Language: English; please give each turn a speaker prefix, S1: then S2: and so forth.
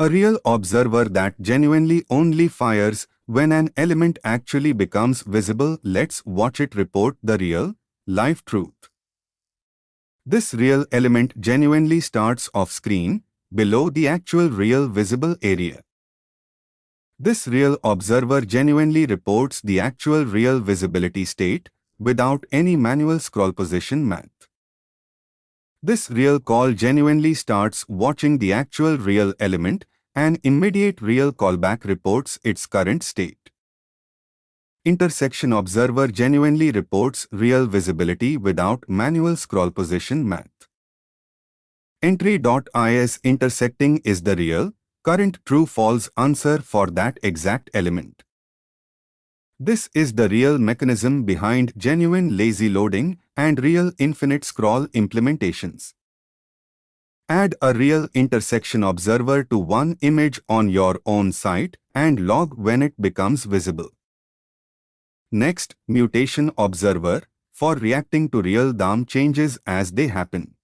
S1: A real observer that genuinely only fires when an element actually becomes visible. Let's watch it report the real, live truth. This real element genuinely starts off screen, below the actual real visible area. This real observer genuinely reports the actual real visibility state, without any manual scroll position math. This real call genuinely starts watching the actual real element, and immediate real callback reports its current state. IntersectionObserver genuinely reports real visibility without manual scroll position math. Entry.isIntersecting is the real, current true-false answer for that exact element. This is the real mechanism behind genuine lazy loading and real infinite scroll implementations. Add a real intersection observer to one image on your own site and log when it becomes visible. Next, mutation observer for reacting to real DOM changes as they happen.